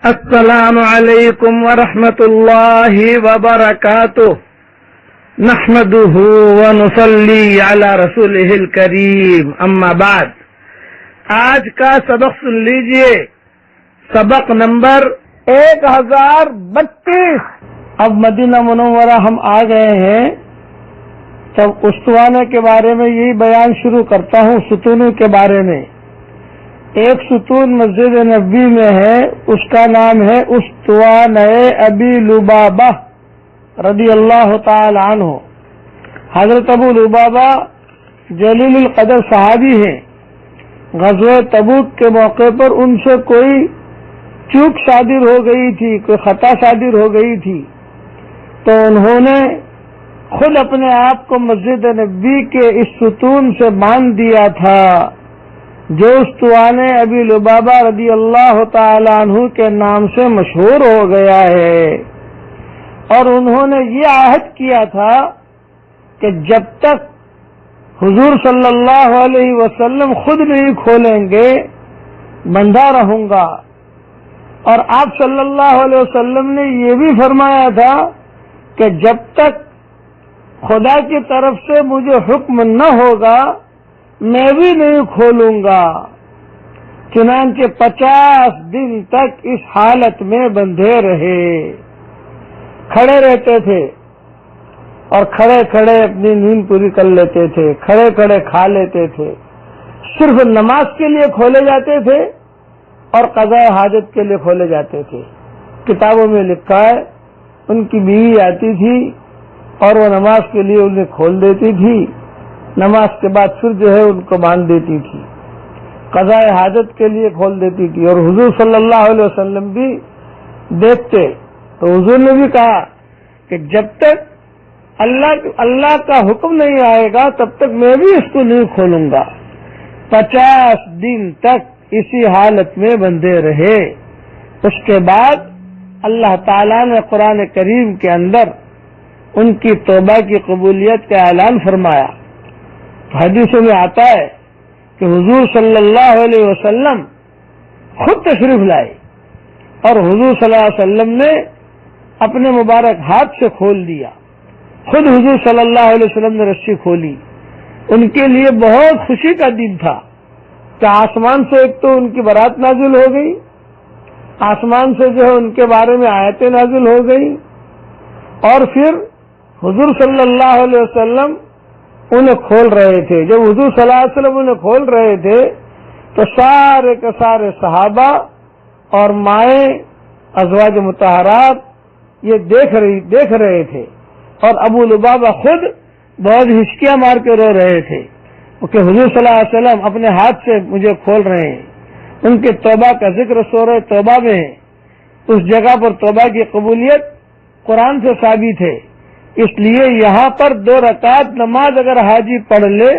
السلام علیکم ورحمۃ اللہ وبرکاتہ نحمده ونصلی علی رسولہ الکریم اما بعد۔ آج کا سبق سن لیجئے، سبق نمبر 1032۔ اب مدینہ منورہ ہم آ گئے ہیں، تب استوانے کے بارے میں یہی بیان شروع کرتا ہوں، ستونوں کے بارے میں۔ ایک ستون مسجد نبوی میں ہے، اس کا نام ہے استوانہ ابی لبابہ رضی اللہ تعالی عنہ۔ حضرت ابو لبابہ جلیل القدر صحابی ہیں۔ غزوہ تبوک کے موقع پر ان سے کوئی چوک صادر ہو گئی تھی، کوئی خطا صادر ہو گئی تھی، تو انہوں نے خود اپنے آپ کو مسجد نبوی کے اس ستون سے باندھ دیا تھا جو استوانے ابی لبابہ رضی اللہ تعالی عنہ کے نام سے مشہور ہو گیا ہے۔ اور انہوں نے یہ عہد کیا تھا کہ جب تک حضور صلی اللہ علیہ وسلم خود نہیں کھولیں گے بندھا رہوں گا۔ اور آپ صلی اللہ علیہ وسلم نے یہ بھی فرمایا تھا کہ جب تک خدا کی طرف سے مجھے حکم نہ ہوگا میں بھی نہیں کھولوں گا۔ چنانچہ 50 دن تک اس حالت میں بندھے رہے، کھڑے رہتے تھے اور کھڑے کھڑے اپنی نیند پوری کر لیتے تھے، کھڑے کھڑے کھا لیتے تھے۔ صرف نماز کے لیے کھولے جاتے تھے اور قضاء حاجت کے لیے کھولے جاتے تھے۔ کتابوں میں لکھا ہے ان کی بیوی آتی تھی اور وہ نماز کے لیے انہیں کھول دیتی تھی، نماز کے بعد پھر جو ہے ان کو باندھ دیتی تھی، قضاء حاجت کے لیے کھول دیتی تھی۔ اور حضور صلی اللہ علیہ وسلم بھی دیکھتے، تو حضور نے بھی کہا کہ جب تک اللہ کا حکم نہیں آئے گا تب تک میں بھی اس کو نہیں کھولوں گا۔ 50 دن تک اسی حالت میں بندھے رہے۔ اس کے بعد اللہ تعالیٰ نے قرآن کریم کے اندر ان کی توبہ کی قبولیت کا اعلان فرمایا۔ حدیثوں میں آتا ہے کہ حضور صلی اللہ علیہ وسلم خود تشریف لائے اور حضور صلی اللہ علیہ وسلم نے اپنے مبارک ہاتھ سے کھول دیا، خود حضور صلی اللہ علیہ وسلم نے رسی کھولی۔ ان کے لیے بہت خوشی کا دن تھا کہ آسمان سے ایک تو ان کی برات نازل ہو گئی، آسمان سے جو ہے ان کے بارے میں آیتیں نازل ہو گئی، اور پھر حضور صلی اللہ علیہ وسلم انہیں کھول رہے تھے۔ جب حضور صلی اللہ علیہ وسلم انہیں کھول رہے تھے تو سارے کے سارے صحابہ اور مائیں ازواج مطہرات یہ دیکھ رہے تھے، اور ابو لبابہ خود بہت ہچکیاں مار کے رو رہے تھے کہ حضور صلی اللہ علیہ وسلم اپنے ہاتھ سے مجھے کھول رہے ہیں۔ ان کے توبہ کا ذکر سورہ توبہ میں ہے۔ اس جگہ پر توبہ کی قبولیت قرآن سے ثابت ہے، اس لیے یہاں پر 2 رکعت نماز اگر حاجی پڑھ لے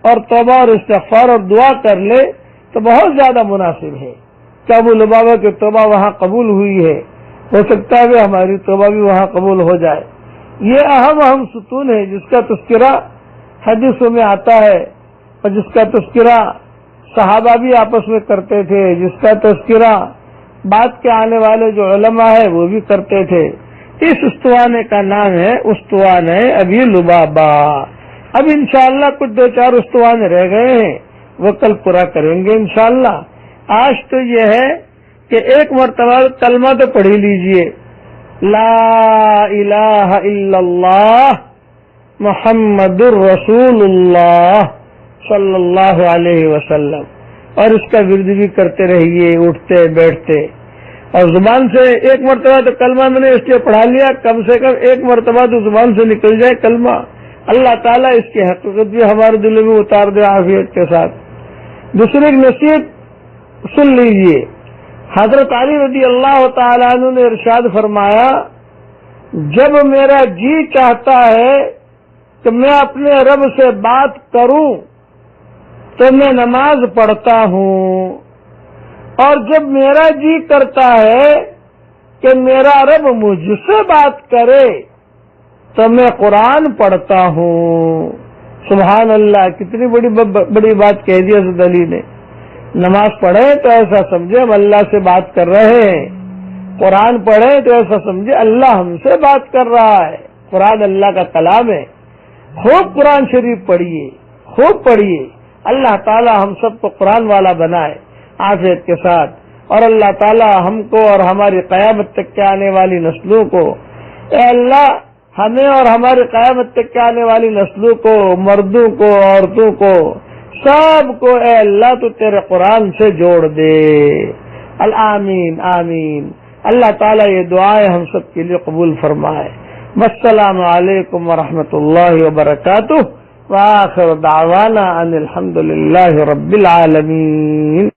اور توبہ اور استغفار اور دعا کر لے تو بہت زیادہ مناسب ہے کہ ابو لبابہ کی توبہ وہاں قبول ہوئی ہے، ہو سکتا ہے ہماری توبہ بھی وہاں قبول ہو جائے۔ یہ اہم ستون ہے جس کا تذکرہ حدیثوں میں آتا ہے، اور جس کا تذکرہ صحابہ بھی آپس میں کرتے تھے، جس کا تذکرہ بعد کے آنے والے جو علماء ہیں وہ بھی کرتے تھے۔ اس استوانے کا نام ہے استوانے ابی لبابہ۔ اب انشاءاللہ کچھ 2-4 استوانے رہ گئے ہیں، وہ کل پورا کریں گے انشاءاللہ۔ آج تو یہ ہے کہ ایک مرتبہ کلمہ تو پڑھ ہی لیجئے، لا الہ الا اللہ محمد الرسول اللہ صلی اللہ علیہ وسلم، اور اس کا ورد بھی کرتے رہیے اٹھتے بیٹھتے۔ اور زبان سے ایک مرتبہ تو کلمہ میں نے اس لیے پڑھا لیا، کم سے کم ایک مرتبہ تو زبان سے نکل جائے کلمہ، اللہ تعالیٰ اس کی حقیقت بھی ہمارے دلوں میں اتار دے عافیت کے ساتھ۔ دوسری نصیحت سن لیجئے، حضرت علی رضی اللہ تعالیٰ عنہ نے ارشاد فرمایا، جب میرا جی چاہتا ہے کہ میں اپنے رب سے بات کروں تو میں نماز پڑھتا ہوں، اور جب میرا جی کرتا ہے کہ میرا رب مجھ سے بات کرے تو میں قرآن پڑھتا ہوں۔ سبحان اللہ، کتنی بڑی بات کہہ دی حضرت علی نے۔ نماز پڑھیں تو ایسا سمجھے ہم اللہ سے بات کر رہے ہیں، قرآن پڑھیں تو ایسا سمجھے اللہ ہم سے بات کر رہا ہے. قرآن اللہ کا کلام ہے. خوب قرآن شریف پڑھیے، خوب پڑھیے. اللہ تعالی ہم سب کو قرآن والا بنائے عافیت کے ساتھ، اور اللہ تعالی ہم کو اور ہماری قیامت تک کے آنے والی نسلوں کو، اے اللہ ہمیں اور ہماری قیامت تک کے آنے والی نسلوں کو، مردوں کو، عورتوں کو، سب کو اے اللہ تو تیرے قرآن سے جوڑ دے. آمین آمین. اللہ تعالیٰ یہ دعائیں ہم سب کے لیے قبول فرمائے. السلام علیکم ورحمۃ اللہ وبرکاتہ. وآخر دعوانا ان الحمد للہ رب العالمین.